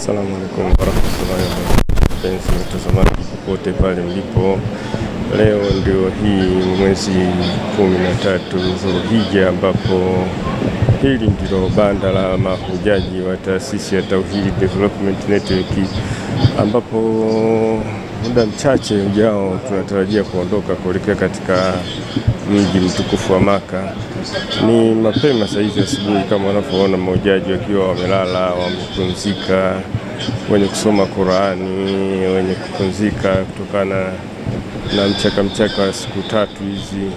Assalamu alaikum warahmatullahi wabarakatuh. Penzi mtazamaji popote pale mlipo, leo ndio hii mwezi 13 Dhulhijja, ambapo hili ndilo banda la mahujaji wa taasisi ya Tauhid Development Network, ambapo muda mchache ujao tunatarajia kuondoka kuelekea katika mji mtukufu wa Maka. Ni mapema saa hizi asubuhi, kama wanavyoona mahujaji wakiwa wamelala, wamepumzika, wenye kusoma Qur'ani, wenye kupumzika kutokana na mchaka wa siku 3 hizi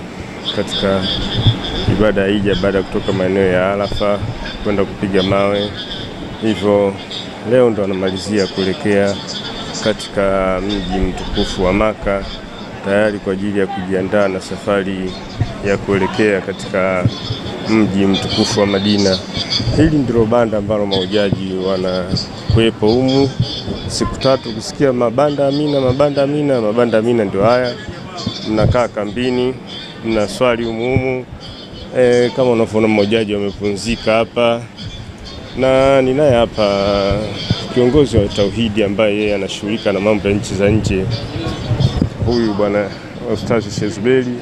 katika ibada ya Hija, baada ya kutoka maeneo ya Arafa kwenda kupiga mawe. Hivyo leo ndo wanamalizia kuelekea katika mji mtukufu wa Maka, tayari kwa ajili ya kujiandaa na safari ya kuelekea katika mji mtukufu wa Madina. Hili ndilo banda ambalo mahujaji wanakuwepo humu siku 3. Ukisikia mabanda Amina ndio haya. Mnakaa kambini, mnaswali humu. Kama unavyoona mahujaji wamepumzika hapa, na ninaye hapa kiongozi wa Tauhidi ambaye yeye anashughulika na mambo ya nchi za nje, huyu bwana Ustaz Sheikh Zuberi.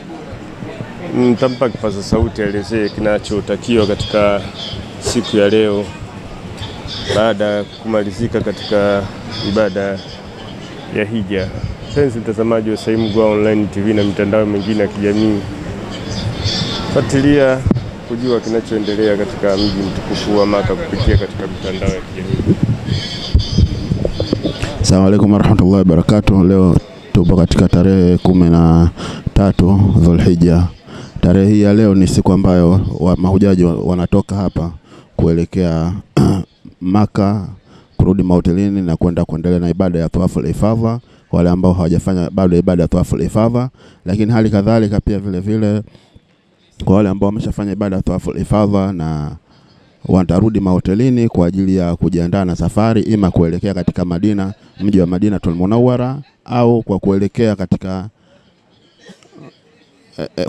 Nitampa kipaza sauti aelezee kinachotakiwa katika siku ya leo baada ya kumalizika katika ibada ya Hija. Penzi mtazamaji wa Saimu Gwa Online TV na mitandao mingine ya kijamii, fuatilia kujua kinachoendelea katika mji mtukufu wa Maka kupitia katika mitandao ya kijamii. Assalamu alaikum warahmatullahi wabarakatuh. Leo tupo katika tarehe 13 Dhulhijja. Tarehe hii ya leo ni siku ambayo mahujaji wanatoka hapa kuelekea Maka, kurudi mahotelini na kwenda kuendelea na ibada ya Tawaful Ifadha, wale ambao hawajafanya bado ibada ya Tawaful Ifadha. Lakini hali kadhalika pia vile kwa wale ambao wameshafanya ibada ya Tawaful Ifadha na watarudi mahotelini kwa ajili ya kujiandaa na safari, ima kuelekea katika Madina, mji wa Madinatul Munawwara, au kwa kuelekea katika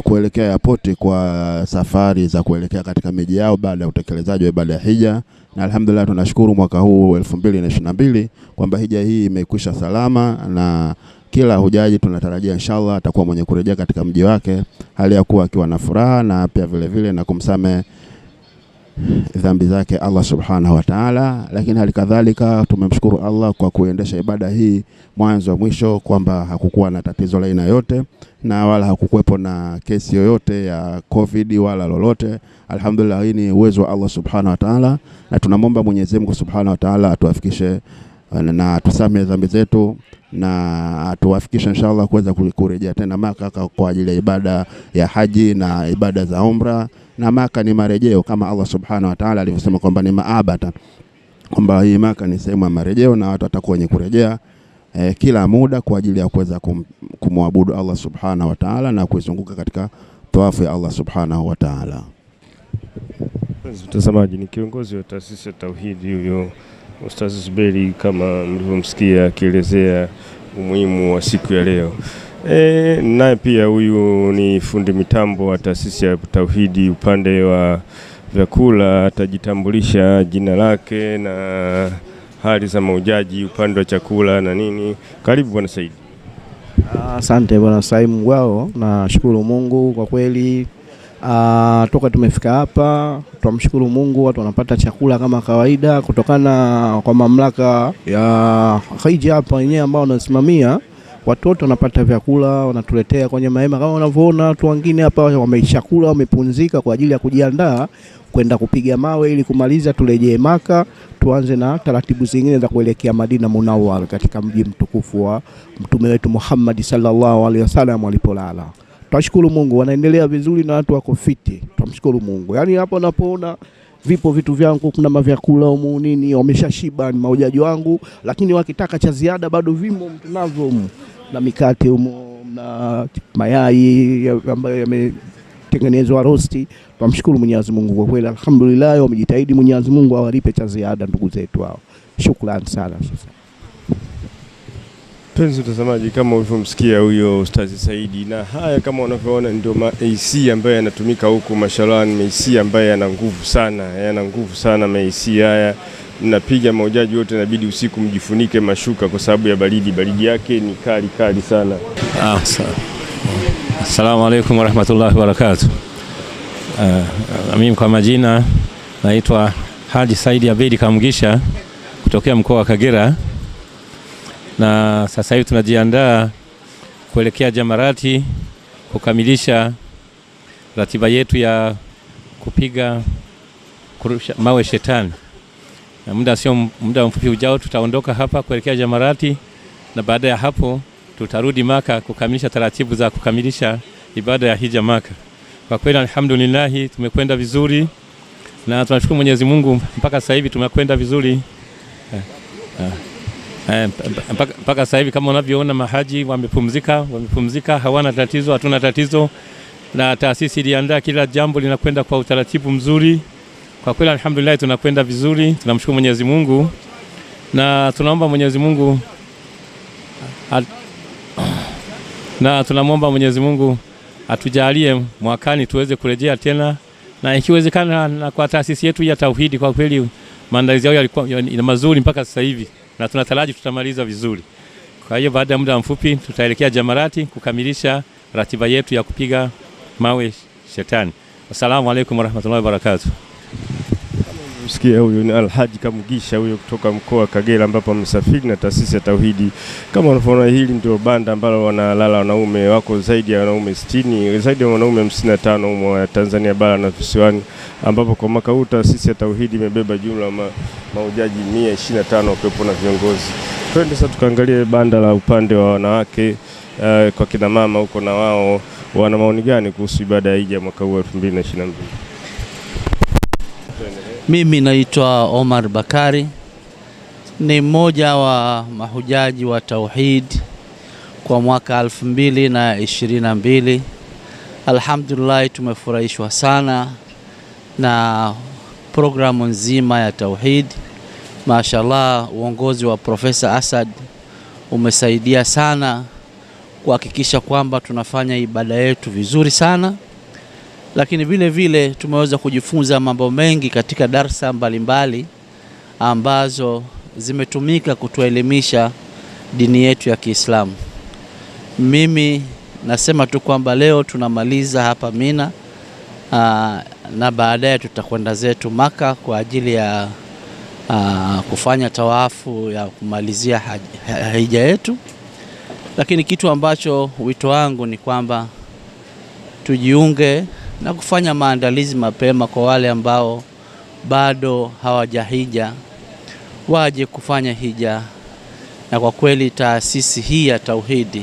kuelekea airport kwa safari za kuelekea katika miji yao baada ya utekelezaji wa ibada ya Hija. Na alhamdulillah tunashukuru mwaka huu 2022 kwamba Hija hii imekwisha salama, na kila hujaji tunatarajia inshallah atakuwa mwenye kurejea katika mji wake hali ya kuwa akiwa na furaha, na pia vile na kumsamehe dhambi zake Allah subhanahu wa ta'ala. Lakini hali kadhalika tumemshukuru Allah kwa kuendesha ibada hii mwanzo wa mwisho, kwamba hakukuwa na tatizo la aina yote na wala hakukuwepo na kesi yoyote ya COVID wala lolote. Alhamdulillah, hii ni uwezo wa Allah subhanahu wa ta'ala, na tunamwomba Mwenyezi Mungu subhanahu wa ta'ala atuwafikishe na atusamehe dhambi zetu, na atuwafikishe inshallah kuweza kurejea tena Maka kwa ajili ya ibada ya haji na ibada za umra. Na Maka ni marejeo, kama Allah subhanahu wa ta'ala alivyosema kwamba ni maabata, kwamba hii Maka ni sehemu ya marejeo na watu watakuwa wenye kurejea kila muda kwa ajili ya kuweza kumwabudu Allah subhanahu wa ta'ala na kuizunguka katika tawafu ya Allah subhanahu wa ta'ala. Mtazamaji, ni kiongozi wa taasisi ya Tauhidi huyo Ustaz Zuberi, kama mlivyomsikia akielezea umuhimu wa siku ya leo. Naye pia huyu ni fundi mitambo wa taasisi ya Tauhidi upande wa vyakula, atajitambulisha jina lake na hali za mahujaji upande wa chakula na nini. Karibu bwana Said. Asante bwana Saimu Gwao, na shukuru Mungu kwa kweli. Toka tumefika hapa tunamshukuru Mungu, watu wanapata chakula kama kawaida kutokana kwa mamlaka ya Hija hapa wenyewe ambao wanasimamia. Watoto wanapata vyakula, wanatuletea kwenye mahema kama unavyoona. Watu wengine hapa wamechakula, wamepumzika kwa ajili ya kujiandaa kwenda kupiga mawe ili kumaliza turejee Maka, tuanze na taratibu zingine za kuelekea Madina Munawwara, katika mji mtukufu wa mtume wetu Muhammad sallallahu alaihi wasallam alipolala. Tunashukuru Mungu, wanaendelea vizuri na watu wako fiti. Tunamshukuru Mungu. Yaani hapo unapoona vipo vitu vyangu, kuna mavyakula humu nini, wameshashiba ni mahujaji wangu, lakini wakitaka cha ziada bado vimo tunavyo humu, na mikate humu na mayai ambayo yametengenezwa rosti. Tunamshukuru Mwenyezi Mungu kwa kweli, alhamdulillah, wamejitahidi. Mwenyezi Mungu awalipe cha ziada ndugu zetu hao. Shukrani sana. Mpenzi mtazamaji, kama ulivyomsikia huyo Ustazi Saidi, na haya kama unavyoona ndio AC ambayo yanatumika huku mashallah, ni AC ambayo yana nguvu sana AC haya. Mnapiga mahujaji wote inabidi usiku mjifunike mashuka kwa sababu ya baridi yake ni kali sana. Assalamu alaikum warahmatullahi wabarakatuh. Mimi kwa majina naitwa Haji Saidi Abedi Kamugisha kutokea mkoa wa Kagera, na sasa hivi tunajiandaa kuelekea Jamarati kukamilisha ratiba yetu ya kupiga kurusha mawe shetani. Muda mfupi ujao tutaondoka hapa kuelekea Jamarati, na baada ya hapo tutarudi Maka kukamilisha taratibu za kukamilisha ibada ya hija Maka. Kwa kweli alhamdulillah tumekwenda vizuri na tunashukuru Mwenyezi Mungu, mpaka sasa hivi tumekwenda vizuri. Mpaka sasa hivi kama unavyoona mahaji wamepumzika, hawana tatizo, hatuna tatizo, na taasisi iliandaa kila jambo linakwenda kwa utaratibu mzuri. Kwa kweli alhamdulillah tunakwenda vizuri, tunamshukuru Mwenyezi Mungu na tunaomba Mwenyezi Mungu tunamwomba Mwenyezi Mungu atujalie mwakani tuweze kurejea tena, na ikiwezekana na kwa taasisi yetu ya Tauhidi. Kwa kweli maandalizi yao yalikuwa mazuri mpaka sasa hivi na tunataraji tutamaliza vizuri. Kwa hiyo baada ya muda mfupi tutaelekea Jamarati kukamilisha ratiba yetu ya kupiga mawe shetani. Assalamu alaikum warahmatullahi wabarakatuh. Msikia huyo ni Alhaji Kamugisha huyo kutoka mkoa wa Kagera, ambapo amesafiri na taasisi ya Tauhidi. Kama unaona hili ndio banda ambalo wanalala wanaume, wako zaidi ya wanaume 60, zaidi ya wanaume 55 humo Tanzania bara na visiwani, ambapo kwa mwaka huu taasisi ya Tauhidi imebeba jumla mahujaji 125 wakiwepo na viongozi. Twende sasa tukaangalie banda la upande wa wanawake, kwa kina mama huko, na wao wana maoni gani kuhusu ibada ya hija mwaka huu 2022. Mimi naitwa Omar Bakari, ni mmoja wa mahujaji wa Tauhid kwa mwaka 2022. Alhamdulillah tumefurahishwa sana na programu nzima ya Tauhid. Mashallah, uongozi wa Profesa Asad umesaidia sana kuhakikisha kwamba tunafanya ibada yetu vizuri sana. Lakini vile vile tumeweza kujifunza mambo mengi katika darsa mbalimbali ambazo zimetumika kutuelimisha dini yetu ya Kiislamu. Mimi nasema tu kwamba leo tunamaliza hapa Mina, na baadaye tutakwenda zetu Maka kwa ajili ya kufanya tawafu ya kumalizia hija yetu. Lakini kitu ambacho wito wangu ni kwamba tujiunge na kufanya maandalizi mapema kwa wale ambao bado hawajahija, waje kufanya hija. Na kwa kweli taasisi hii ya Tauhidi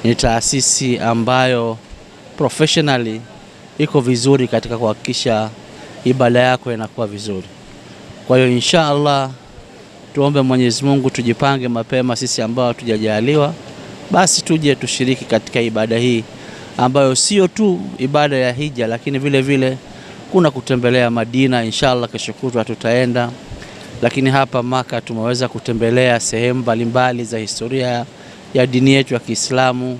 ni taasisi ambayo professionally iko vizuri katika kuhakikisha ibada yako inakuwa vizuri. Kwa hiyo inshallah tuombe Mwenyezi Mungu tujipange mapema, sisi ambao hatujajaliwa basi tuje tushiriki katika ibada hii ambayo sio tu ibada ya hija, lakini vile vile kuna kutembelea Madina. Inshallah kesho kutwa tutaenda, lakini hapa Maka tumeweza kutembelea sehemu mbalimbali za historia ya dini yetu ya Kiislamu.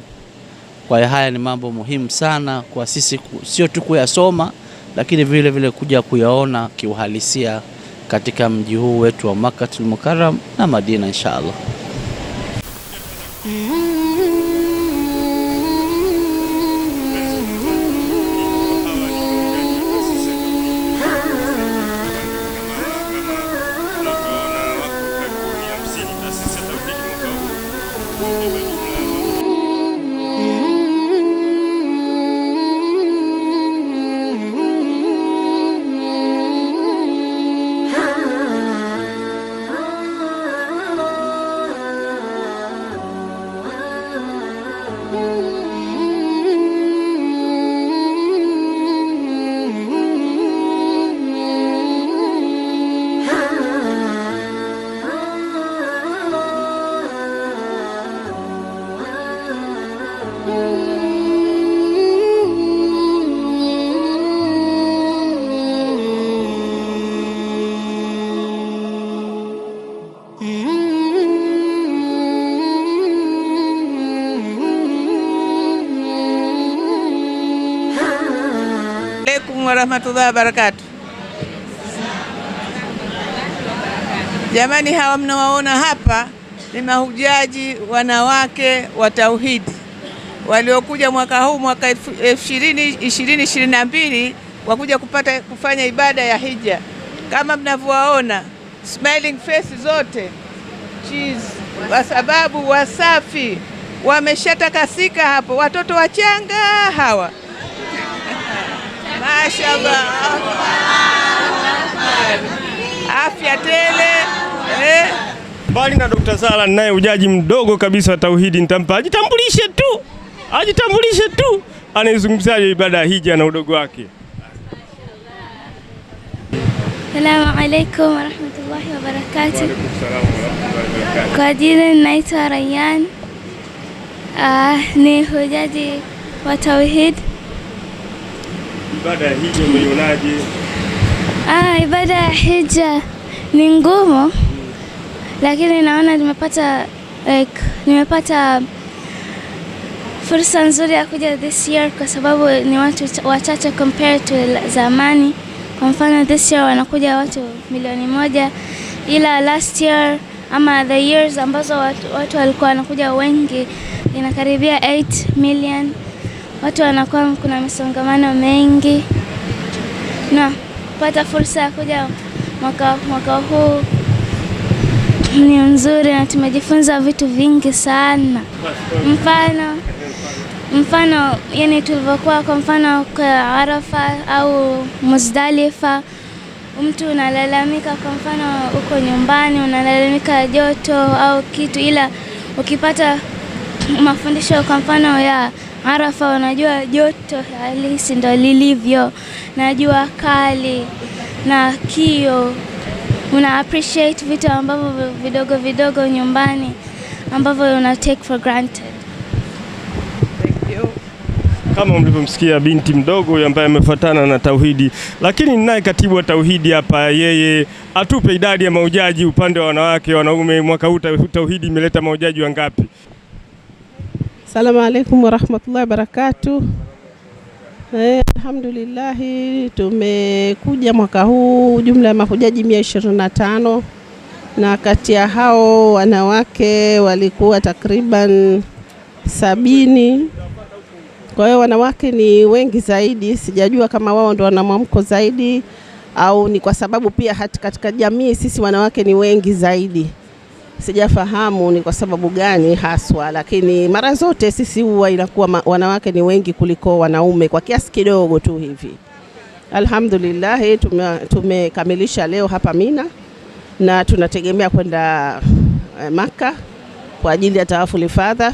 Kwa hiyo haya ni mambo muhimu sana kwa sisi, sio tu kuyasoma, lakini vile vile kuja kuyaona kiuhalisia katika mji huu wetu wa Makkatul Mukarram na Madina inshallah. warahmatullahi wabarakatuh. Jamani, hawa mnawaona hapa ni mahujaji wanawake wa tauhidi waliokuja mwaka huu, mwaka 2022 wakuja kufanya ibada ya hija. Kama mnavyowaona smiling face zote cheese, kwa sababu Wasafi wameshatakasika hapo, watoto wachanga hawa mashaallah, afya tele. Mbali na Dr. Sala, naye hujaji mdogo kabisa wa tauhidi, nitampa ajitambulishe tu anaizungumzaje ibada ya hija na udogo wake. Assalamu alaikum warahmatullahi wabarakatuh. Kwa jina naitwa Rayyan, ni hujaji wa tauhid. Ibada ya hija umeionaje? Ibada ya hija ni ngumu, lakini naona nimepata fursa nzuri ya kuja this year kwa sababu ni watu wachache compared to zamani. Kwa mfano this year wanakuja watu 1,000,000, ila last year ama the years ambazo watu walikuwa wanakuja wengi inakaribia 8 million. Watu wanakuwa kuna misongamano mengi, na kupata fursa ya kuja mwaka huu ni nzuri na tumejifunza vitu vingi sana. Mfano yani tulivyokuwa kwa mfano kwa Arafa au Muzdalifa, mtu unalalamika kwa mfano uko nyumbani unalalamika joto au kitu, ila ukipata mafundisho kwa mfano ya Arafa unajua joto halisi ndo lilivyo, na jua kali na kio, una appreciate vitu ambavyo vidogo nyumbani ambavyo una take for granted. Kama mlivyomsikia binti mdogo ambaye amefuatana na tauhidi, lakini ninaye katibu wa tauhidi hapa, yeye atupe idadi ya mahujaji upande wa wanawake wanaume. Mwaka huu tauhidi imeleta mahujaji wangapi? Assalamu alaikum warahmatullahi wabarakatuh. Alhamdulillah, tumekuja mwaka huu jumla ya mahujaji 125, na kati ya hao wanawake walikuwa takriban 70. Kwa hiyo wanawake ni wengi zaidi, sijajua kama wao ndo wana mwamko zaidi au ni kwa sababu pia katika jamii sisi wanawake ni wengi zaidi. Sijafahamu ni kwa sababu gani haswa, lakini mara zote sisi huwa inakuwa wanawake ni wengi kuliko wanaume kwa kiasi kidogo tu hivi. Alhamdulillah, tumekamilisha leo hapa Mina na tunategemea kwenda Maka kwa ajili ya tawaful ifadha.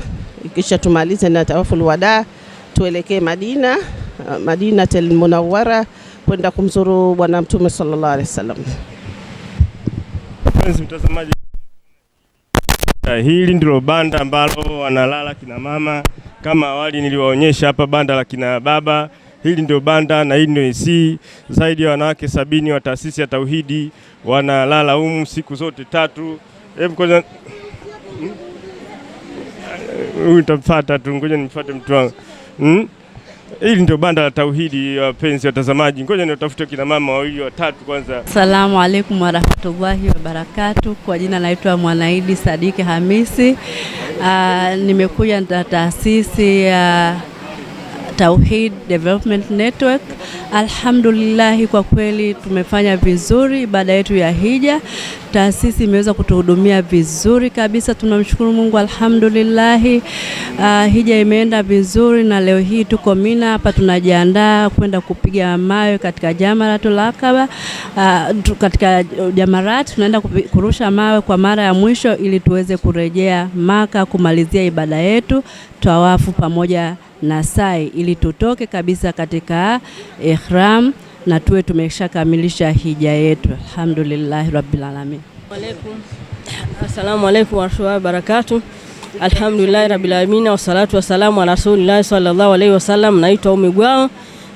Kisha tumalize na tawaful wada tuelekee Madinatul Munawwara kwenda kumzuru Bwana Mtume sallallahu alaihi wasallam. Mtazamaji, hili ndilo banda ambalo wanalala kina mama. Kama awali niliwaonyesha hapa banda la kina baba, hili ndio banda na hii ndio AC. Zaidi ya wanawake 70 wa taasisi ya tauhidi wanalala humu siku zote 3. Hebu kwanza utafuata tu, ngoja nimfuate mtu wangu. Hili ndio banda la tauhidi, wapenzi watazamaji. Ngoja nitafute kina mama wawili watatu kwanza. Assalamu alaikum warahmatullahi wabarakatuh. Kwa jina naitwa Mwanaidi Sadiki Hamisi. Nimekuja na taasisi ya Tauhid Development Network. Alhamdulillah, kwa kweli tumefanya vizuri ibada yetu ya hija. Taasisi imeweza kutuhudumia vizuri kabisa, tunamshukuru Mungu alhamdulillah. Hija imeenda vizuri na leo hii tuko Mina hapa tunajiandaa kwenda kupiga mawe katika Jamaratul Aqaba. Katika Jamarat tunaenda kurusha mawe kwa mara ya mwisho ili tuweze kurejea Maka kumalizia ibada yetu tawafu pamoja na sai, ili tutoke kabisa katika ihram na tuwe tumeshakamilisha hija yetu. Alhamdulillah rabbil alamin. Assalamu alaikum warahmatullahi wabarakatuh. Alhamdulillah rabbil alamin wa salatu wa salamu ala rasulillah sallallahu alaihi wasallam. Naitwa Umi Gwao.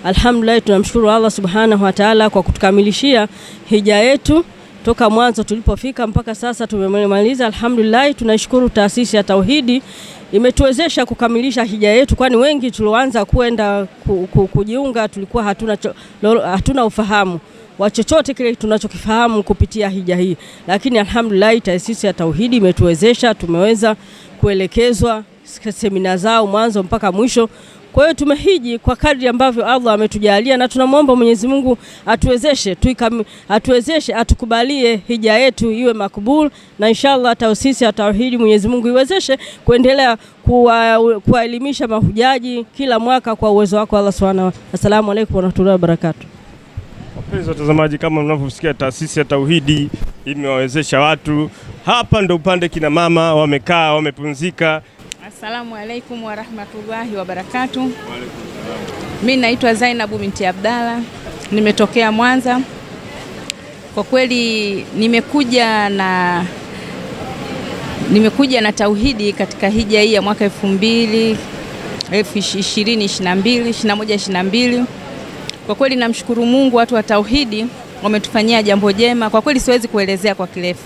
Alhamdulillah, tunamshukuru Allah subhanahu wa ta'ala kwa kutukamilishia hija yetu toka mwanzo tulipofika mpaka sasa tumemaliza, alhamdulillah. Tunashukuru taasisi ya Tauhidi imetuwezesha kukamilisha hija yetu, kwani wengi tulioanza kwenda kujiunga tulikuwa hatuna ufahamu wa chochote kile tunachokifahamu kupitia hija hii, lakini alhamdulillah taasisi ya Tauhidi imetuwezesha, tumeweza kuelekezwa semina zao mwanzo mpaka mwisho. Kwa hiyo tumehiji kwa kadri ambavyo Allah ametujalia, na tunamwomba Mwenyezi Mungu atuwezeshe atukubalie hija yetu iwe makbul, na inshallah taasisi ya Tauhidi Mwenyezi Mungu iwezeshe kuendelea kuwaelimisha mahujaji kila mwaka kwa uwezo wako Allah Subhanahu. Assalamu alaykum wa rahmatullahi wa barakatuh. Wapenzi watazamaji, kama mnavyosikia taasisi ya Tauhidi imewawezesha watu. Hapa ndo upande kina mama wamekaa wamepumzika. Assalamu alaikum wa rahmatullahi wa barakatuh. Mimi naitwa Zainabu binti Abdalla, nimetokea Mwanza. Kwa kweli nimekuja na Tauhidi katika hija hii ya mwaka 2022. Kwa kweli namshukuru Mungu, watu wa Tauhidi wametufanyia jambo jema. Kwa kweli siwezi kuelezea kwa kirefu.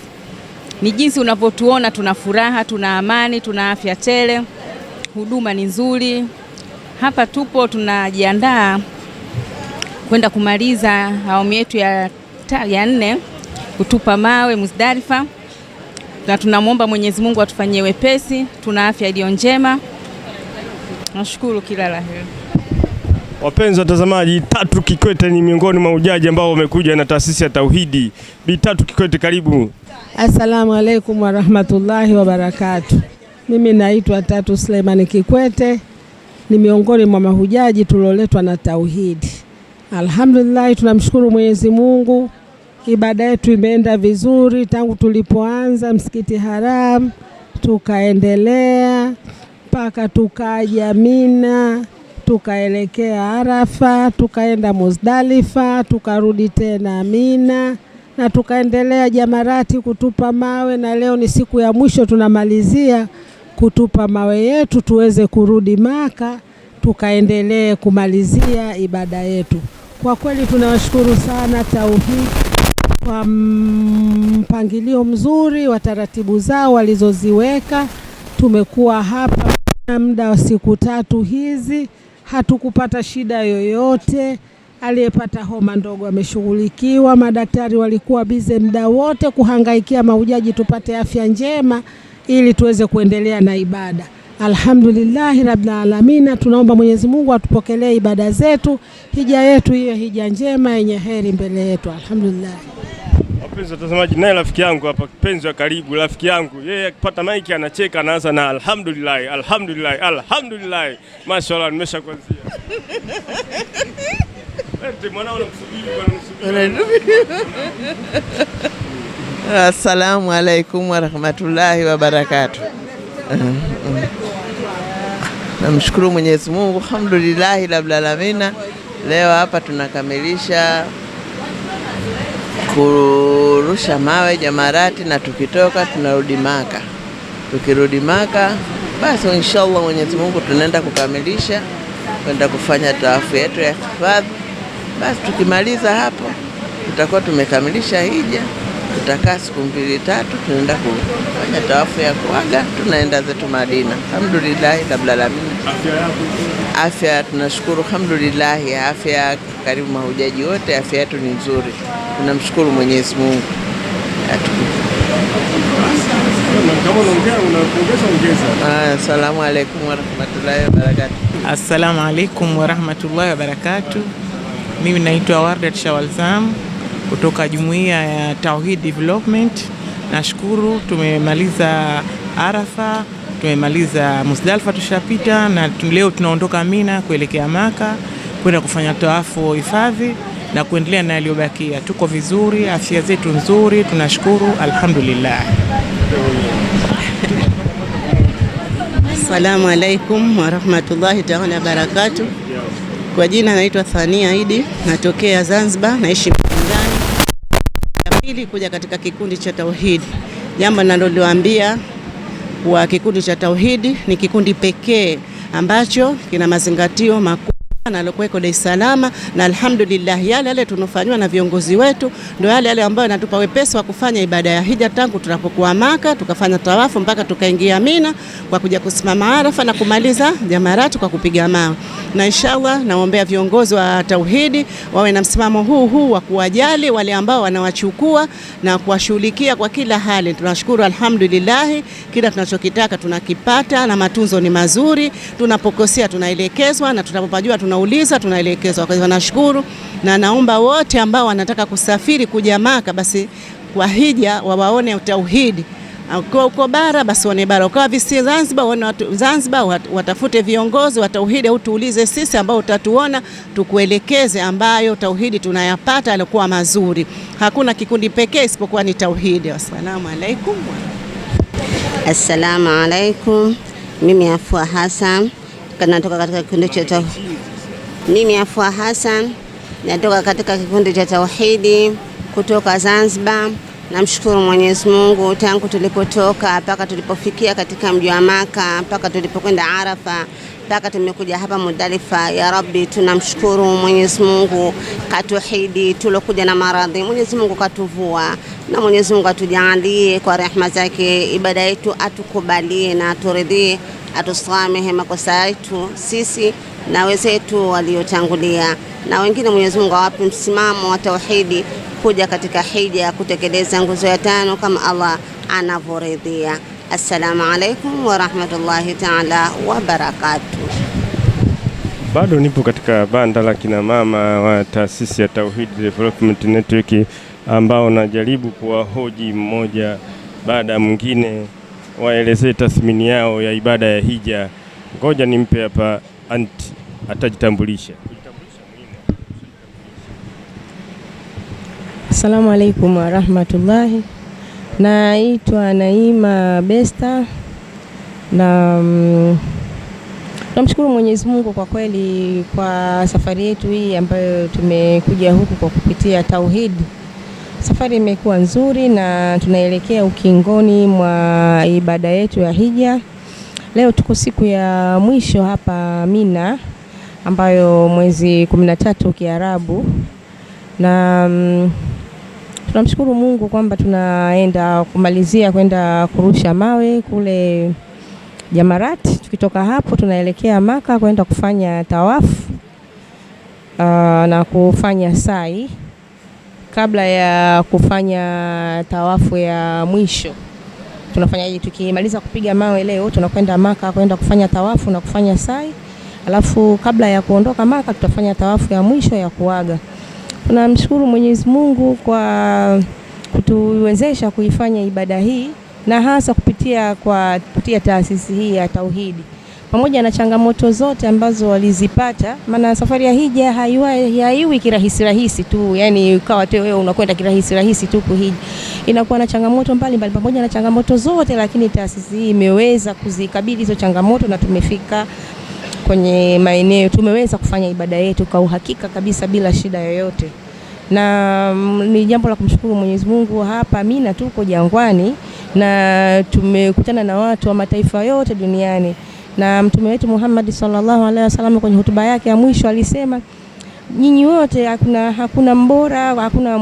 Ni jinsi unavyotuona, tuna furaha, tuna amani, tuna afya tele. Huduma ni nzuri. Hapa tupo tunajiandaa kwenda kumaliza awamu yetu ya 4 kutupa mawe Muzdalifa. Na tunamwomba Mwenyezi Mungu atufanyie wepesi, tuna afya iliyo njema. Nashukuru, kila la heri. Wapenzi watazamaji, Tatu Kikwete ni miongoni mwa mahujaji ambao wamekuja na taasisi ya Tauhidi. Bi Tatu Kikwete, karibu. Assalamu alaikum wa rahmatullahi wa barakatuh. Mimi naitwa Tatu Suleiman Kikwete, ni miongoni mwa mahujaji tulioletwa na Tauhidi. Alhamdulillah, tunamshukuru Mwenyezi Mungu. Ibada yetu imeenda vizuri tangu tulipoanza Msikiti Haram, tukaendelea mpaka tukaja Mina, tukaelekea Arafa, tukaenda Muzdalifa, tukarudi tena Mina, na tukaendelea Jamarati kutupa mawe, na leo ni siku ya mwisho tunamalizia kutupa mawe yetu tuweze kurudi Maka tukaendelee kumalizia ibada yetu. Kwa kweli tunawashukuru sana Tauhidi kwa mpangilio mzuri wa taratibu zao walizoziweka. Tumekuwa hapa muda wa siku 3 hizi, hatukupata shida yoyote. Aliyepata homa ndogo ameshughulikiwa, madaktari walikuwa bize muda wote kuhangaikia mahujaji tupate afya njema ili tuweze kuendelea na ibada. Alhamdulillah rabbil alamin. Tunaomba Mwenyezi Mungu atupokelee ibada zetu, hija yetu iwe hija njema yenye heri mbele yetu. Alhamdulillah. Wapenzi watazamaji, naye rafiki yangu hapa, penzi wa karibu, rafiki yangu, yeye akipata maiki anacheka, anaanza na alhamdulillah, alhamdulillah, alhamdulillah. Mashaallah, nimeshakuanzia. Eti mwanao unamsubiri. Assalamu alaikum wa rahmatullahi wa barakatuh. Namshukuru Mwenyezi Mungu, alhamdulillah rabbil alamin. Leo hapa tunakamilisha kurusha mawe Jamarati, na tukitoka tunarudi Maka. Tukirudi Maka basi inshallah Mwenyezi Mungu tunaenda kukamilisha kwenda kufanya tawafu yetu ya hifadhi. Basi tukimaliza hapo tutakuwa tumekamilisha hija. Tutakaa siku 2-3 tunaenda kufanya tawafu ya kuaga, tunaenda zetu Madina. Alhamdulillah rabbil alamin. Afya tunashukuru, alhamdulillah. Afya karibu mahujaji wote, afya yetu ni nzuri. Tunamshukuru Mwenyezi Mungu. Assalamu alaikum wa rahmatullahi wa barakatuh. Assalamu alaikum wa rahmatullahi wa barakatuh. Mimi naitwa Wardat Shawalzam kutoka Jumuiya ya Tauhid Development. Nashukuru tumemaliza Arafa, tumemaliza Muzdalifa tushapita, na leo tunaondoka Mina kuelekea Maka kwenda kufanya tawafu hifadhi na kuendelea na yaliyobakia. Tuko vizuri, afya zetu nzuri, tunashukuru, alhamdulillah. Assalamu alaikum wa rahmatullahi ta'ala wa barakatuh. Kwa jina naitwa Thania Idi, natokea Zanzibar, naishi Mkindani. Ya pili kuja katika kikundi cha Tauhidi. Jambo ninalowaambia wa kikundi cha Tauhidi ni kikundi pekee ambacho kina mazingatio makubwa na alokuweko Dar es Salaam, na alhamdulillah yale tunofanywa na viongozi wetu ndio yale ambayo yanatupa wepesi wa kufanya ibada ya hija tangu tunapokuwa Maka tukafanya tawafu mpaka tukaingia Mina kwa kuja kusimama Arafa na kumaliza Jamarati kwa kupiga mawe. Na inshallah naombea viongozi wa tauhidi wawe na msimamo huu wa kuwajali wale ambao wanawachukua na kuwashughulikia kwa kila hali. Tunashukuru alhamdulillah, kila tunachokitaka tunakipata na matunzo ni mazuri. Tunapokosea tunaelekezwa na tunapopajua tunauliza tunaelekezwa. Kwa hivyo nashukuru na naomba wote ambao wanataka kusafiri kuja Maka basi kwa hija waone tauhidi. Uko bara basi waone bara, ukawa visi Zanzibar waone Zanzibar, watafute viongozi wa tauhidi au tuulize sisi ambao utatuona tukuelekeze ambayo tauhidi tunayapata alikuwa mazuri. Hakuna kikundi pekee isipokuwa ni tauhidi. Assalamu alaikum. Assalamu alaikum. Mimi Afua Hassan natoka katika kikundi cha tauhidi. Mimi Afua Hassan natoka katika kikundi cha tauhidi kutoka Zanzibar. Namshukuru Mwenyezi Mungu tangu tulipotoka mpaka tulipofikia katika mji wa Maka, mpaka tulipokwenda Arafa, mpaka tumekuja hapa Muzdalifa. Ya Rabbi, tunamshukuru Mwenyezi Mungu katuhidi tulokuja na maradhi. Mwenyezi Mungu katuvua na Mwenyezi Mungu atujalie kwa rehema zake ibada yetu, atukubalie na aturidhie, atusamehe makosa yetu sisi na wenzetu waliotangulia, na wengine Mwenyezi Mungu awape msimamo wa tauhidi kuja katika hija kutekeleza nguzo ya 5 kama Allah anavyoridhia. Assalamu alaikum wa rahmatullahi ta'ala wa barakatuh. Bado nipo katika banda la kina mama wa taasisi ya Tauhid Development Network ambao najaribu kuwahoji mmoja baada ya mwingine waelezee tathmini yao ya ibada ya hija. Ngoja nimpe hapa anti atajitambulisha. Assalamu alaikum wa rahmatullahi. Naitwa Naima Besta na tunamshukuru Mwenyezi Mungu kwa kweli kwa safari yetu hii ambayo tumekuja huku kwa kupitia Tauhid. Safari imekuwa nzuri na tunaelekea ukingoni mwa ibada yetu ya hija. Leo tuko siku ya mwisho hapa Mina ambayo mwezi 13 Kiarabu, na tunamshukuru Mungu kwamba tunaenda kumalizia kwenda kurusha mawe kule Jamarati. Tukitoka hapo tunaelekea Maka kwenda kufanya tawafu na kufanya sai kabla ya kufanya tawafu ya mwisho. Tunafanya tukimaliza kupiga mawe leo tunakwenda Maka kwenda kufanya tawafu na kufanya sai. Alafu kabla ya kuondoka Maka tutafanya tawafu ya mwisho ya kuaga. Tunamshukuru Mwenyezi Mungu kwa kutuwezesha kuifanya ibada hii na hasa kupitia taasisi hii ya Tauhidi. Pamoja na changamoto zote ambazo walizipata, maana safari ya hija haiwi kirahisi tu, yani ukawa wewe unakwenda kirahisi tu kuhiji. Inakuwa na changamoto mbalimbali. Pamoja na changamoto zote, lakini taasisi hii imeweza kuzikabili hizo changamoto na tumefika kwenye maeneo, tumeweza kufanya ibada yetu kwa uhakika kabisa bila shida yoyote. Na ni jambo la kumshukuru Mwenyezi Mungu. Hapa Mina tuko jangwani na tumekutana na watu wa mataifa yote duniani, na Mtume wetu Muhammad sallallahu alaihi wasallam kwenye hotuba yake ya mwisho alisema, nyinyi wote hakuna mbora, hakuna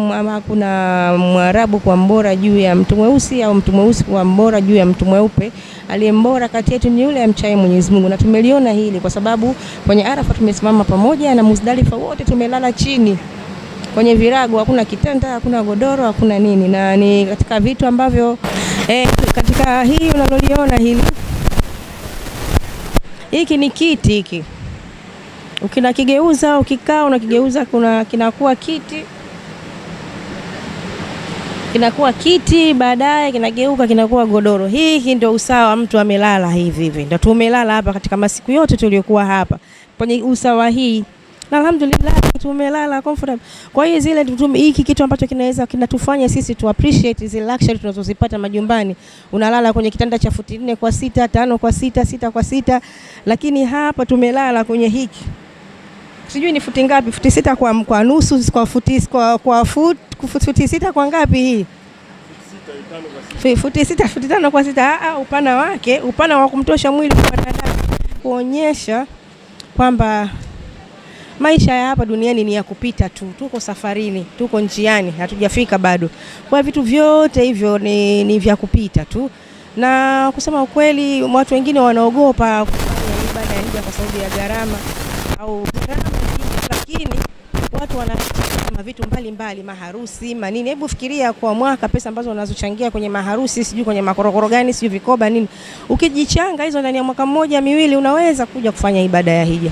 Mwarabu kwa mbora juu ya mtu mweusi au mtu mweusi kwa mbora juu ya mtu mweupe. Aliyembora kati yetu ni yule amchaye Mwenyezi Mungu, na tumeliona hili kwa sababu kwenye Arafa tumesimama pamoja na Muzdalifa wote tumelala chini kwenye virago, hakuna kitanda, hakuna godoro, hakuna nini. Na ni katika vitu ambavyo katika hii unaloliona hiki ni kiti hiki. Ukinakigeuza ukikaa unakigeuza kinakuwa kiti, baadaye kinageuka kinakuwa godoro. Hii ndio usawa, mtu amelala hivi. Ndio tumelala hapa katika masiku yote tuliokuwa hapa kwenye usawa hii. Na alhamdulillah tumelala comfortable. Kwa hiyo hiki kitu ambacho kinatufanya sisi tu appreciate zile luxury tunazozipata majumbani. Unalala kwenye kitanda cha futi 4 kwa 6, 5 kwa 6, 6 kwa 6, lakini hapa tumelala kwenye hiki. Sijui ni futi ngapi, futi 6 kwa nusu, kwa futi 6 kwa ngapi hii? Futi 6, futi 5 kwa 6. Upana wake, upana wa kumtosha mwili wa binadamu, kuonyesha kwamba maisha ya hapa duniani ni ya kupita tu, tuko safarini, tuko njiani, hatujafika bado. Kwa vitu vyote hivyo ni vya kupita tu, na kusema ukweli watu wengine wanaogopa kufanya ibada ya hija kwa sababu ya gharama au gharama nyingi, lakini watu wanachangia vitu mbalimbali, maharusi, manini. Hebu fikiria kwa mwaka pesa ambazo wanazochangia kwenye maharusi, sijui kwenye makorokoro gani, sijui vikoba nini. Ukijichanga hizo ndani ya mwaka mmoja miwili, unaweza kuja kufanya ibada ya hija.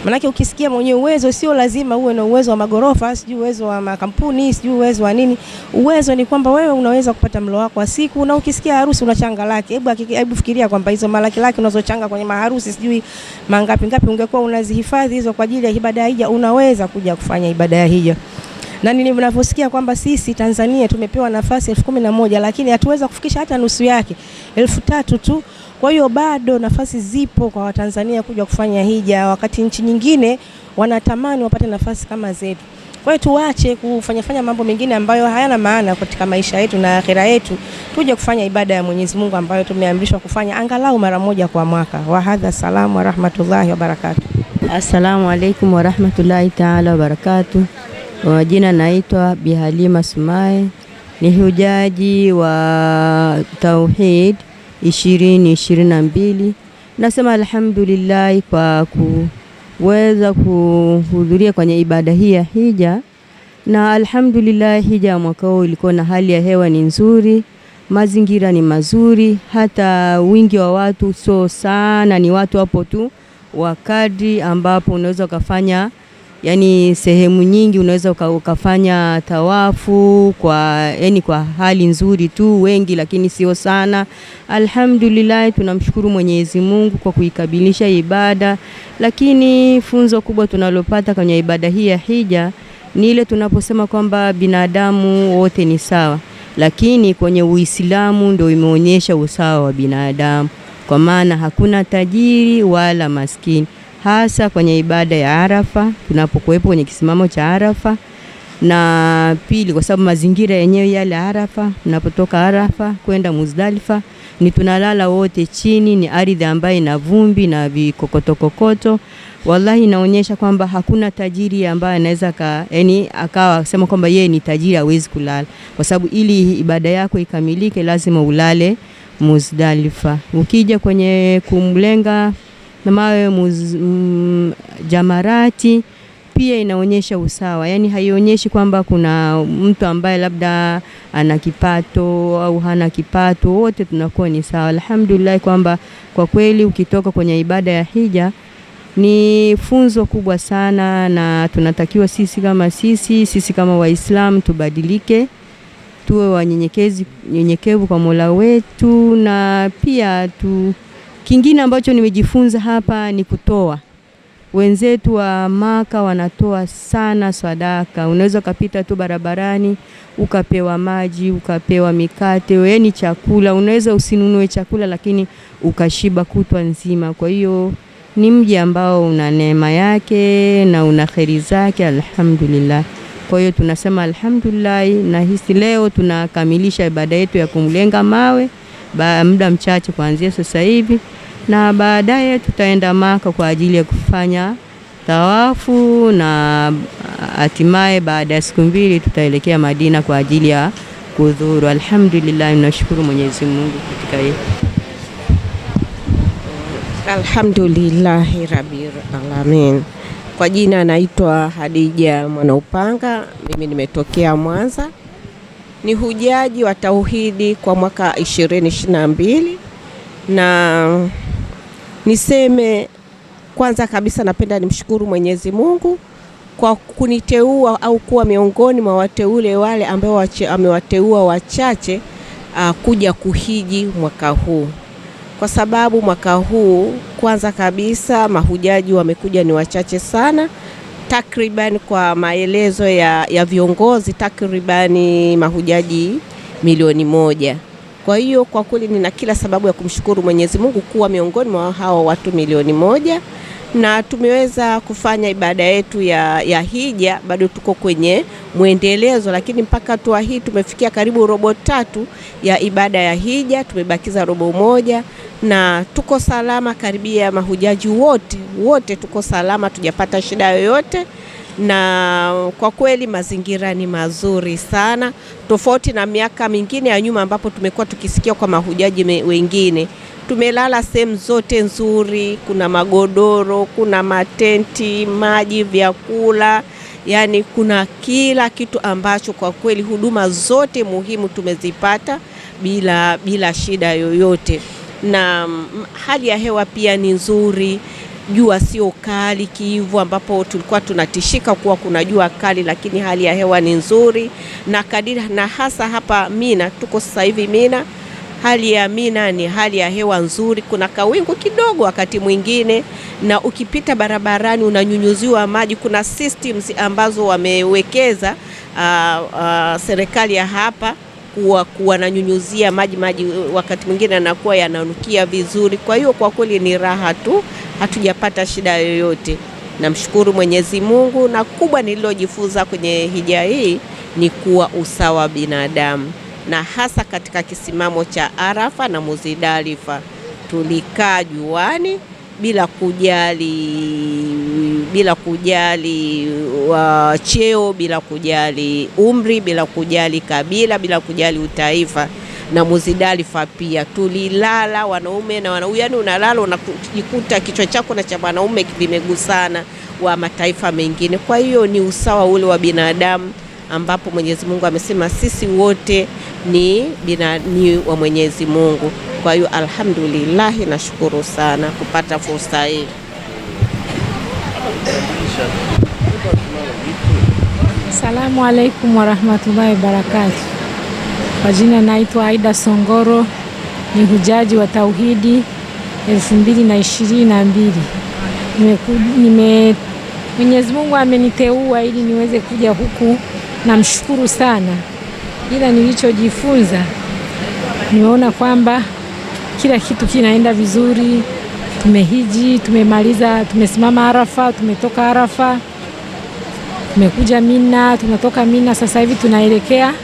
Manake ukisikia mwenye uwezo, sio lazima uwe na uwezo wa magorofa, sijui uwezo wa makampuni, sijui uwezo wa nini. Uwezo ni kwamba wewe unaweza kupata mlo wako wa siku, na ukisikia harusi unachanga laki. Hebu fikiria kwamba hizo malaki unazochanga kwenye maharusi, sijui mangapi ungekuwa unazihifadhi hizo kwa ajili ya ibada ya hija, unaweza kuja kufanya ibada ya hija. Na ninavyosikia kwamba sisi Tanzania tumepewa nafasi 11,000, lakini hatuweza kufikisha hata nusu yake, 3,000 tu. Kwa hiyo bado nafasi zipo kwa Watanzania kuja kufanya hija, wakati nchi nyingine wanatamani wapate nafasi kama zetu. Kwa hiyo tuache kufanya mambo mengine ambayo hayana maana katika maisha yetu na akhira yetu, tuje kufanya ibada ya Mwenyezi Mungu ambayo tumeamrishwa kufanya angalau mara moja kwa mwaka. Wa hadha, salamu wa rahmatullahi wa barakatuh. Assalamu alaikum wa rahmatullahi ta'ala wa barakatuh. Kwa jina naitwa Bi Halima Sumaye, ni hujaji wa Tauhid 2022. Nasema alhamdulillah kwa kuweza kuhudhuria kwenye ibada hii ya hija, na alhamdulillah hija mwaka huu ilikuwa na hali ya hewa ni nzuri, mazingira ni mazuri, hata wingi wa watu so sana, ni watu hapo tu wakadri ambapo unaweza ukafanya, yani sehemu nyingi unaweza ukafanya tawafu kwa hali nzuri tu, wengi lakini sio sana. Alhamdulillah, tunamshukuru Mwenyezi Mungu kwa kuikabilisha ibada. Lakini funzo kubwa tunalopata kwenye ibada hii ya hija ni ile tunaposema kwamba binadamu wote ni sawa, lakini kwenye Uislamu ndio imeonyesha usawa wa binadamu, kwa maana hakuna tajiri wala maskini, hasa kwenye ibada ya Arafa tunapokuwepo kwenye kisimamo cha Arafa. Na pili, kwa sababu mazingira yenyewe yale Arafa, tunapotoka Arafa kwenda Muzdalifa ni tunalala wote chini, ni ardhi ambayo ina vumbi na vikokoto. Wallahi inaonyesha kwamba hakuna tajiri ambaye anaweza akawa sema kwamba yeye ni tajiri hawezi kulala, kwa sababu ili ibada yako ikamilike lazima ulale Muzdalifa. Ukija kwenye kumlenga na mawe jamarati pia inaonyesha usawa, yani haionyeshi kwamba kuna mtu ambaye labda ana kipato au hana kipato, wote tunakuwa ni sawa. Alhamdulillah kwamba kwa kweli ukitoka kwenye ibada ya hija ni funzo kubwa sana, na tunatakiwa sisi kama Waislamu tubadilike, tuwe wanyenyekevu kwa Mola wetu. Na pia kingine ambacho nimejifunza hapa ni kutoa. Wenzetu wa Maka wanatoa sana sadaka. Unaweza kupita tu barabarani ukapewa maji, ukapewa mikate, yani chakula. Unaweza usinunue chakula lakini ukashiba kutwa nzima. Kwa hiyo ni mji ambao una neema yake na una kheri zake, alhamdulillah. Kwa hiyo tunasema alhamdulillah, na hisi leo tunakamilisha ibada yetu ya kumlenga mawe muda mchache kuanzia sasa hivi, na baadaye tutaenda Maka kwa ajili ya kufanya tawafu, na hatimaye baada ya siku 2 tutaelekea Madina kwa ajili ya kudhuru. Alhamdulillah, tunashukuru Mwenyezi Mungu katika hili. Alhamdulillahi rabbil alamin. Kwa jina naitwa Hadija Mwanaupanga, mimi nimetokea Mwanza. Ni hujaji wa Tauhidi kwa mwaka 2022, na niseme kwanza kabisa napenda nimshukuru Mwenyezi Mungu kwa kuniteua au kuwa miongoni mwa wateule wale ambao amewateua wachache kuja kuhiji mwaka huu. Kwa sababu mwaka huu kwanza kabisa mahujaji wamekuja ni wachache sana, takriban kwa maelezo ya viongozi takribani mahujaji 1,000,000. Kwa hiyo kwa kweli nina kila sababu ya kumshukuru Mwenyezi Mungu kuwa miongoni mwa hao watu 1,000,000, na tumeweza kufanya ibada yetu ya hija. Bado tuko kwenye muendelezo, lakini mpaka hatua hii tumefikia karibu robo 3 ya ibada ya hija, tumebakiza robo 1, na tuko salama. Karibia mahujaji wote tuko salama, tujapata shida yoyote, na kwa kweli mazingira ni mazuri sana, tofauti na miaka mingine ya nyuma ambapo tumekuwa tukisikia kwa mahujaji wengine. Tumelala sehemu zote nzuri, kuna magodoro, kuna matenti, maji, vyakula, yani kuna kila kitu ambacho kwa kweli huduma zote muhimu tumezipata bila shida yoyote. Na hali ya hewa pia ni nzuri, jua sio kali kivu ambapo tulikuwa tunatishika kuwa kuna jua kali, lakini hali ya hewa ni nzuri. Na hasa hapa Mina, tuko sasa hivi Mina, hali ya Mina ni hali ya hewa nzuri, kuna kawingu kidogo wakati mwingine, na ukipita barabarani unanyunyuziwa maji. Kuna systems ambazo wamewekeza serikali ya hapa kuwa nanyunyuzia maji wakati mwingine anakuwa yananukia vizuri. Kwa hiyo kwa kweli ni raha tu, hatujapata shida yoyote. Namshukuru Mwenyezi Mungu, na kubwa nililojifunza kwenye hija hii ni kuwa usawa binadamu, na hasa katika kisimamo cha Arafa na Muzdalifa. Tulikaa juani bila kujali cheo, bila kujali umri, bila kujali kabila, bila kujali utaifa. Na Muzdalifa pia tulilala wanaume na wanaume, yani unalala unajikuta kichwa chako na cha wanaume vimegusana wa mataifa mengine. Kwa hiyo ni usawa ule wa binadamu ambapo Mwenyezi Mungu amesema sisi wote ni wa Mwenyezi Mungu. Kwa hiyo alhamdulillah, nashukuru sana kupata fursa hii. Asalamu alaykum warahmatullahi wabarakatuh. Kwa jina naitwa Aida Songoro, ni hujaji wa Tauhidi 2022. Mwenyezi Mungu ameniteua ili niweze kuja huku, namshukuru sana. Ila nilichojifunza, nimeona kwamba kila kitu kinaenda vizuri. Tumehiji, tumemaliza, tumesimama Arafa, tumetoka Arafa, tumekuja Mina, tunatoka Mina sasa hivi tunaelekea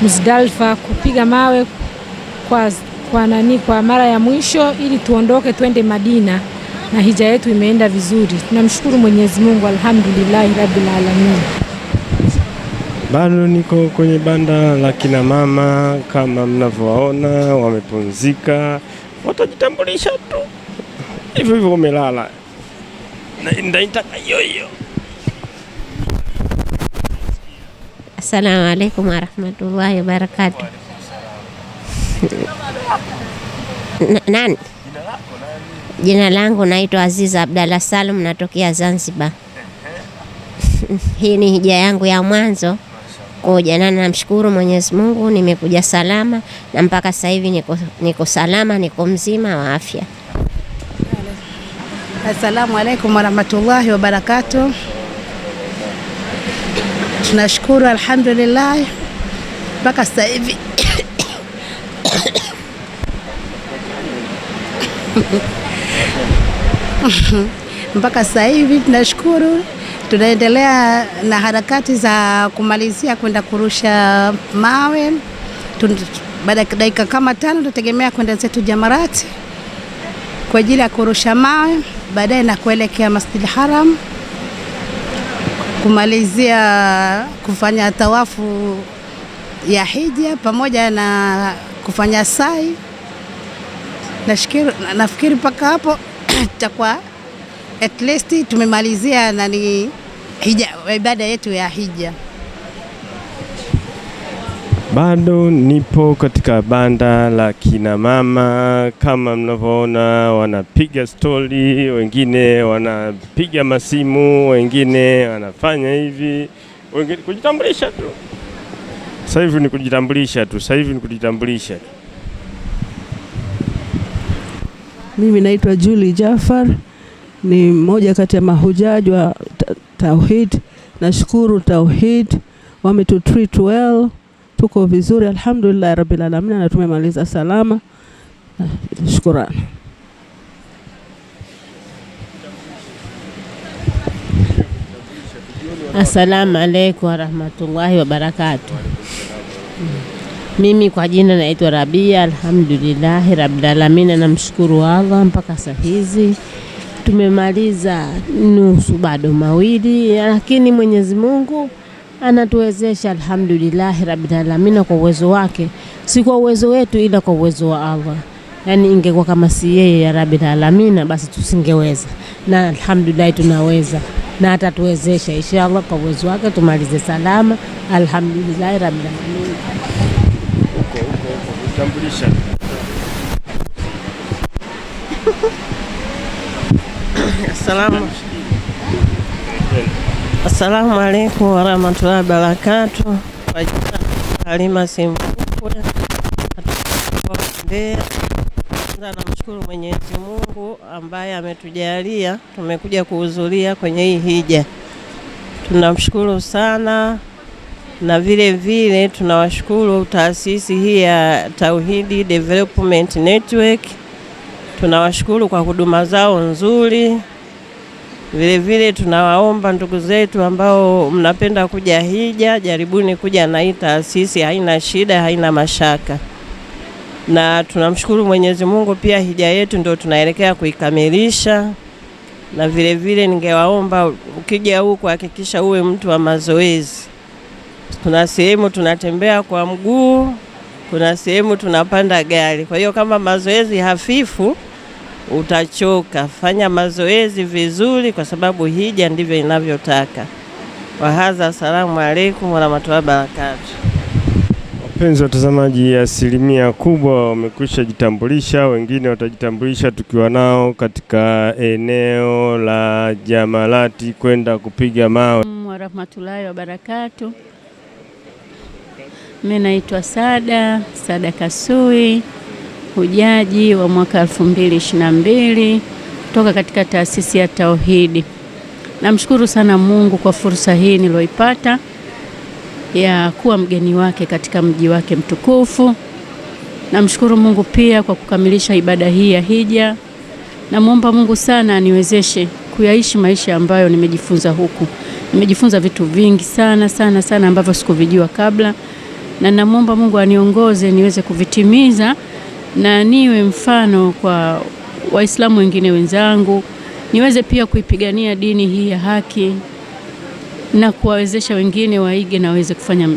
Muzdalifa kupiga mawe kwa mara ya mwisho ili tuondoke twende Madina, na hija yetu imeenda vizuri. Tunamshukuru Mwenyezi Mungu, alhamdulillah rabbil alamin. Bado niko kwenye banda la kina mama, kama mnavyowaona wamepumzika, watajitambulisha tu hivyo wamelala, na ndaitaka hiyo. Assalamu alaikum warahmatullahi wabarakatuh. Nani? Jina langu naitwa Aziza Abdalla Salum, natokea Zanzibar. Hii ni hija yangu ya mwanzo kuja, na namshukuru Mwenyezi Mungu nimekuja salama, na mpaka sasa hivi niko salama, niko mzima wa afya. Assalamu alaikum warahmatullahi wabarakatuh. Tunashukuru alhamdulillah mpaka sasa hivi mpaka sasa hivi tunashukuru. Tunaendelea na harakati za kumalizia kwenda kurusha mawe. Baada ya dakika kama 5 tutategemea kwenda zetu Jamarati kwa ajili ya kurusha mawe, baadaye na kuelekea Masjid Haram kumalizia kufanya tawafu ya hija pamoja na kufanya sai. Nafikiri mpaka hapo tutakuwa at least tumemalizia hija, ibada yetu ya hija. Bado nipo katika banda la kina mama, kama mnavyoona wanapiga stori, wengine wanapiga masimu, wengine wanafanya hivi, wengine kujitambulisha tu. Sasa hivi ni kujitambulisha tu. Mimi naitwa Julie Jafar, ni mmoja kati ya mahujaji wa Tauhid. Nashukuru Tauhid, wametutreat well, tuko vizuri alhamdulillah rabbil alamin, na tumemaliza salama. Shukrani. Assalamu alaykum warahmatullahi wabarakatuh. Mimi kwa jina naitwa Rabia. Alhamdulillah rabbil alamin, namshukuru Allah mpaka saa hizi tumemaliza nusu, bado mawili, lakini Mwenyezi Mungu anatuwezesha. Alhamdulillah rabbil alamin, kwa uwezo wake, si kwa uwezo wetu ila kwa uwezo wa Allah. Yani ingekuwa kama si yeye ya rabbil alamin basi tusingeweza, na alhamdulillah tunaweza na atatuwezesha inshallah kwa uwezo wake tumalize salama. Alhamdulillah rabbil alamin. Kutambulisha. Assalamu alaikum warahmatullahi wabarakatuh. Halima Simfukwe. Namshukuru Mwenyezi Mungu ambaye ametujalia tumekuja kuhudhuria kwenye hii hija. Tunamshukuru sana, na vile vile tunawashukuru taasisi hii ya Tauhid Development Network. Tunawashukuru kwa huduma zao nzuri. Vile vile tunawaomba ndugu zetu ambao mnapenda kuja hija, jaribuni kuja na hii taasisi, haina shida, haina mashaka. Na tunamshukuru Mwenyezi Mungu pia hija yetu ndio tunaelekea kuikamilisha. Na vile vile ningewaomba ukija huku hakikisha uwe mtu wa mazoezi. Kuna sehemu tunatembea kwa mguu, kuna sehemu tunapanda gari. Kwa hiyo kama mazoezi hafifu utachoka. Fanya mazoezi vizuri kwa sababu hija ndivyo inavyotaka. Wa hadha, assalamu alaikum warahmatullahi wabarakatuh. Wapenzi watazamaji, asilimia kubwa wamekwisha jitambulisha, wengine watajitambulisha tukiwa nao katika eneo la Jamalati kwenda kupiga mawe. Warahmatullahi wabarakatuh. Mimi naitwa Sada Kasui, hujaji wa mwaka 2022 kutoka katika taasisi ya Tauhidi. Namshukuru sana Mungu kwa fursa hii niloipata ya kuwa mgeni wake katika mji wake mtukufu. Namshukuru Mungu pia kwa kukamilisha ibada hii ya hija. Namuomba Mungu sana aniwezeshe kuyaishi maisha ambayo nimejifunza huku. Nimejifunza vitu vingi sana ambavyo sikuvijua kabla, na namuomba Mungu aniongoze niweze kuvitimiza na niwe mfano kwa Waislamu wengine wenzangu, niweze pia kuipigania dini hii ya haki na kuwawezesha wengine waige na waweze kufanya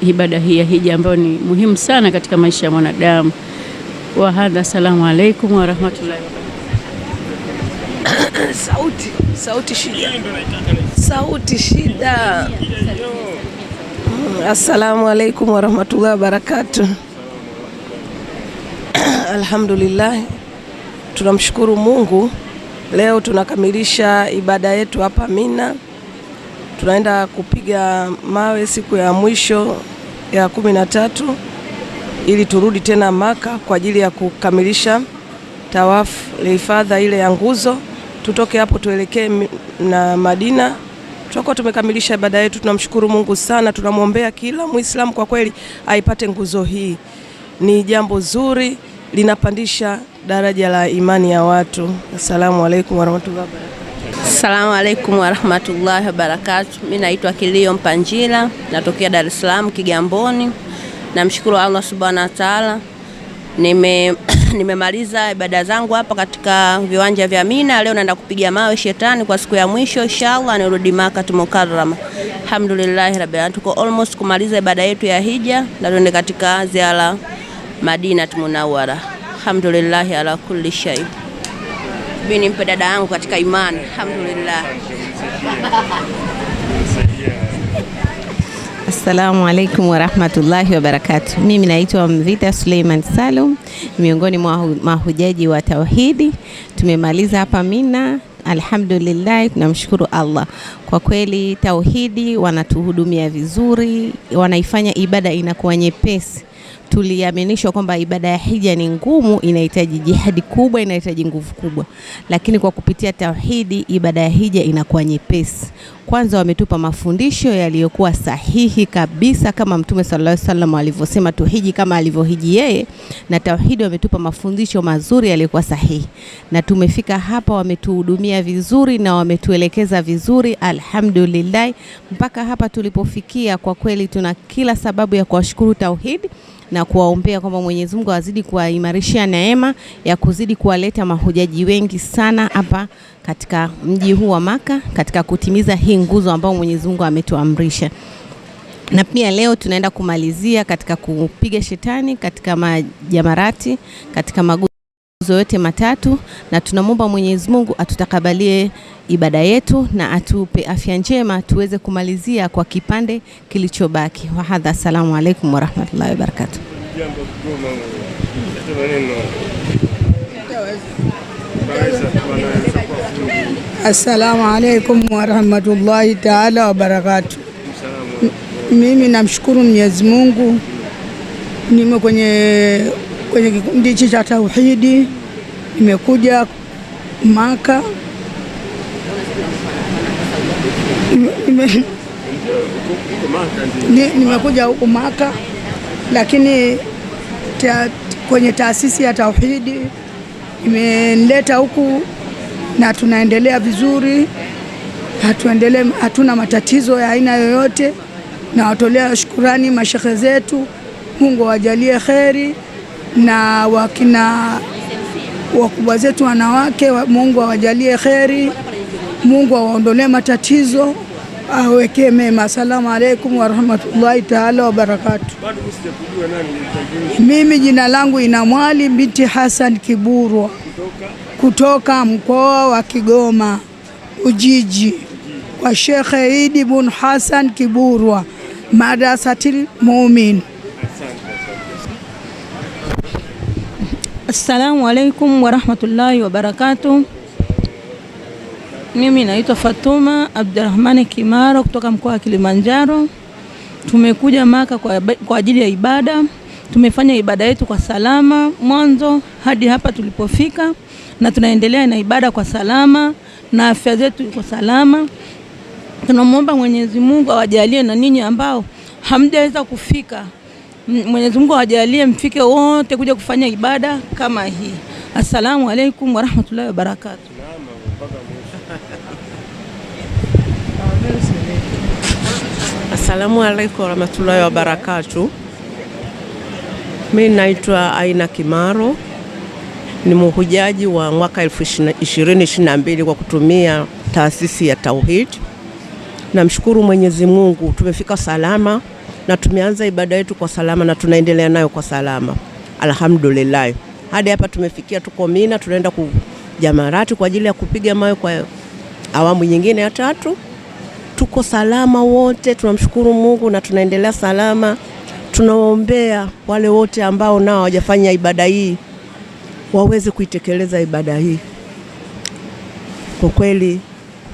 ibada hii ya hija ambayo ni muhimu sana katika maisha ya mwanadamu. Wa hadha, assalamu alaikum wa rahmatullahi wa barakatuh. Sauti shida. Assalamu alaikum wa rahmatullahi wa barakatuh. Alhamdulillah, tunamshukuru Mungu. Leo tunakamilisha ibada yetu hapa Mina. Tunaenda kupiga mawe siku ya mwisho ya 13 ili turudi tena Maka kwa ajili ya kukamilisha tawafu lihifadha ile ya nguzo. Tutoke hapo tuelekee na Madina. Tutakuwa tumekamilisha ibada yetu. Tunamshukuru Mungu sana, tunamwombea kila Muislamu kwa kweli aipate nguzo hii. Ni jambo zuri, linapandisha daraja la imani ya watu. Assalamu alaikum warahmatullahi wabarakatuh. Assalamu alaikum warahmatullahi wabarakatuh. Mimi naitwa Kilio Mpanjila, natokea Dar es Salaam Kigamboni. Namshukuru Allah subhanahu wa ta'ala. Nimemaliza ibada zangu hapa katika viwanja vya Mina. Leo naenda kupiga mawe shetani kwa siku ya mwisho, inshallah nirudi Makkah Mukarrama. Alhamdulillah rabbil alamin. Tuko almost kumaliza ibada yetu ya hija na tuende katika ziara Madina Munawwara. Alhamdulillah ala kulli shay. Mimi nimpe dada yangu katika imani. Alhamdulillah. Assalamu alaikum wa rahmatullahi wa barakatuh. Mimi naitwa Mvita Suleiman Salum, miongoni mwa mahujaji wa Tauhidi. Tumemaliza hapa Mina. Alhamdulillah, tunamshukuru Allah. Kwa kweli Tauhidi wanatuhudumia vizuri, wanaifanya ibada inakuwa nyepesi. Tuliaminishwa kwamba ibada ya hija ni ngumu, inahitaji jihadi kubwa, inahitaji nguvu kubwa. Lakini kwa kupitia Tauhidi ibada ya hija inakuwa nyepesi. Kwanza wametupa mafundisho yaliyokuwa sahihi kabisa kama Mtume sallallahu alaihi wasallam alivyosema tuhiji kama alivyohiji yeye, na Tauhidi wametupa mafundisho mazuri yaliyokuwa sahihi. Na tumefika hapa, wametuhudumia vizuri na wametuelekeza vizuri. Alhamdulillah, mpaka hapa tulipofikia kwa kweli tuna kila sababu ya kuwashukuru Tauhidi na kuwaombea kwamba Mwenyezi Mungu azidi kuwaimarishia neema ya kuzidi kuwaleta mahujaji wengi sana hapa katika mji huu wa Maka katika kutimiza hii nguzo ambayo Mwenyezi Mungu ametuamrisha. Na pia leo tunaenda kumalizia katika kupiga shetani katika majamarati, katika maguzo yote matatu, na tunamwomba Mwenyezi Mungu atutakabalie ibada yetu na atupe afya njema tuweze kumalizia kwa kipande kilichobaki. Wa hadha, assalamu alaykum wa rahmatullahi wa barakatuh. Assalamu alaykum wa rahmatullahi ta'ala wa barakatuh. Mimi namshukuru Mwenyezi Mungu, nime kwenye kikundi cha tauhidi, nimekuja Maka, nimekuja huku Maka, lakini kwenye taasisi ya tauhidi imenileta huku na tunaendelea vizuri, hatuna matatizo ya aina yoyote. Na watolea shukurani mashekhe zetu, Mungu awajalie kheri, na wakubwa zetu wanawake, Mungu awajalie kheri, Mungu awaondolee matatizo, aweke mema. Asalamu alaykum wa rahmatullahi ta'ala wa barakatuh. Mimi jina langu Inamwali binti Hassan Kiburwa kutoka mkoa wa Kigoma Ujiji, kwa Sheikh Idi ibn Hassan Kiburwa, Madrasatil Mumin. Assalamu alaykum wa rahmatullahi wa barakatuh. Mimi naitwa Fatuma Abdurrahman Kimaro kutoka mkoa wa Kilimanjaro. Tumekuja Maka kwa ajili ya ibada. Tumefanya ibada yetu kwa salama mwanzo hadi hapa tulipofika, na tunaendelea na ibada kwa salama na afya zetu kwa salama. Tunamwomba Mwenyezi Mungu awajalie na ninyi ambao hamjaweza kufika, Mwenyezi Mungu awajalie mfike wote kuja kufanya ibada kama hii. Assalamu alaykum wa rahmatullahi wa barakatuh. Assalamu alaykum wa rahmatullahi wa barakatuh. Mimi naitwa Aina Kimaro, ni mhujaji wa mwaka 2022 kwa kutumia taasisi ya Tauhid. Namshukuru Mwenyezi Mungu tumefika salama na tumeanza ibada yetu kwa salama na tunaendelea nayo kwa salama. Alhamdulillah. Hadi hapa tumefikia, tuko Mina, tunaenda kujamarati kwa ajili ya kupiga mawe kwa awamu nyingine ya 3. Tuko salama wote, tunamshukuru Mungu na tunaendelea salama. Tunawaombea wale wote ambao nao hawajafanya ibada hii waweze kuitekeleza ibada hii. Kwa kweli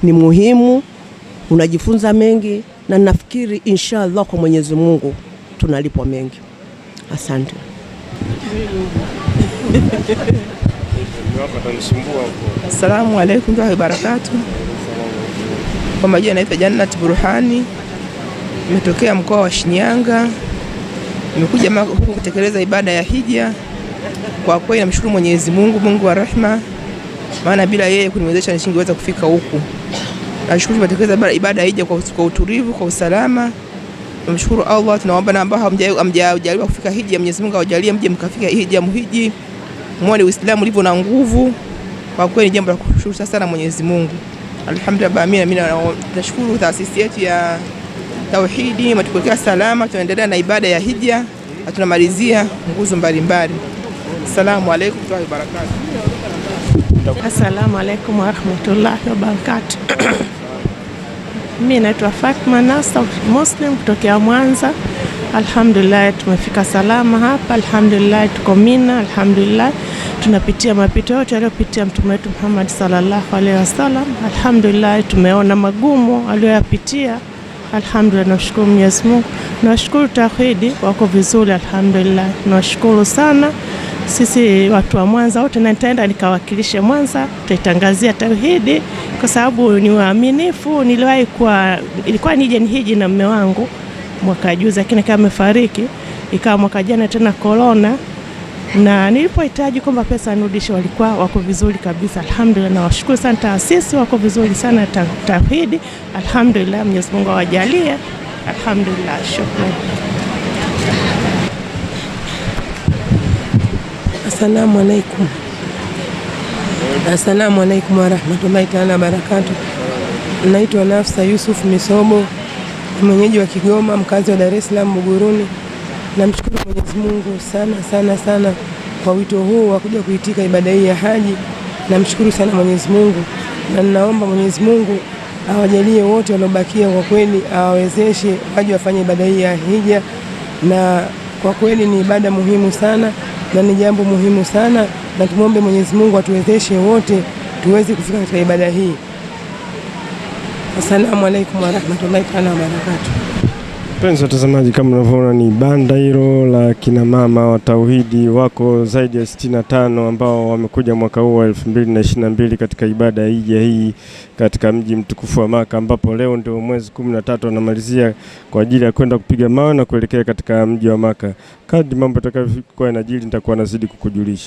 ni muhimu, unajifunza mengi, na nafikiri inshallah kwa Mwenyezi Mungu tunalipwa mengi. Asante. Assalamu alaykum wa barakatuh. Kwa majina naitwa Jannat Burhani, nimetokea mkoa wa Shinyanga. Nimekuja huku kutekeleza ibada ya hija. Kwa kweli namshukuru Mwenyezi Mungu, Mungu wa rehema, maana bila yeye kuniwezesha nisingeweza kufika huku. Nashukuru tumetekeleza ibada ya hija kwa utulivu, kwa usalama. Namshukuru Allah. Tunaomba na ambao hamjaliwa kufika hija, Mwenyezi Mungu awajalie mje mkafika hija, muhiji muone Uislamu ulivyo na nguvu. Kwa kweli ni jambo la kushukuru sana Mwenyezi Mungu. Alhamdulillah. Mimi nashukuru taasisi yetu ya Tauhidi imetupokea salama. Tunaendelea na ibada ya hija na tunamalizia nguzo mbalimbali. Assalamu alaykum wa barakatuh. Assalamu alaykum wa rahmatullahi wa barakatuh. Mimi naitwa Fatma Nasa Muslim kutoka Mwanza. Alhamdulillah tumefika salama hapa. Alhamdulillah tuko Mina. Alhamdulillah tunapitia mapito yote aliyopitia Mtume wetu Muhammad sallallahu alaihi wasallam. Alhamdulillah tumeona magumu aliyoyapitia. Alhamdulillah, nashukuru Mwenyezi Mungu. Nashukuru Tauhidi wako vizuri, alhamdulillah. Nashukuru sana. Sisi watu wa Mwanza wote, na nitaenda nikawakilishe Mwanza, tutangazia Tauhidi kwa sababu ni waaminifu. Niliwahi ilikuwa nije hiji na mume wangu mwaka juzi, lakini kama amefariki, ikawa mwaka jana tena corona, na nilipohitaji kwamba pesa nirudishe, walikuwa wako vizuri kabisa. Alhamdulillah, na washukuru sana taasisi, wako vizuri sana Tauhidi. Alhamdulillah, Mwenyezi Mungu awajalie. Alhamdulillah, shukrani. Assalamu alaikum. Assalamu alaikum warahmatullahi taala wabarakatuh. Naitwa Nafsa Yusuf Misobo, mwenyeji wa Kigoma, mkazi wa Dar es Salaam Buguruni. Namshukuru Mwenyezi Mungu sana kwa wito huu wa kuja kuitika ibada hii ya haji. Namshukuru sana Mwenyezi Mungu na ninaomba Mwenyezi Mungu awajalie wote waliobakia, kwa kweli awawezeshe waje wafanye ibada hii ya hija, na kwa kweli ni ibada muhimu sana na ni jambo muhimu sana, na tumwombe Mwenyezi Mungu atuwezeshe wote tuweze kufika katika ibada hii. Assalamu alaikum warahmatullahi taala wabarakatuh. Mpenzi watazamaji, kama unavyoona ni banda hilo la kina mama wa tauhidi, wako zaidi ya 65 ambao wamekuja mwaka huu wa 2022 katika ibada ya hija hii katika mji mtukufu wa Maka, ambapo leo ndio mwezi 13 wanamalizia kwa ajili ya kwenda kupiga mawe na kuelekea katika mji wa Maka. Kadri mambo yatakavyokuwa yanajiri nitakuwa nazidi kukujulisha.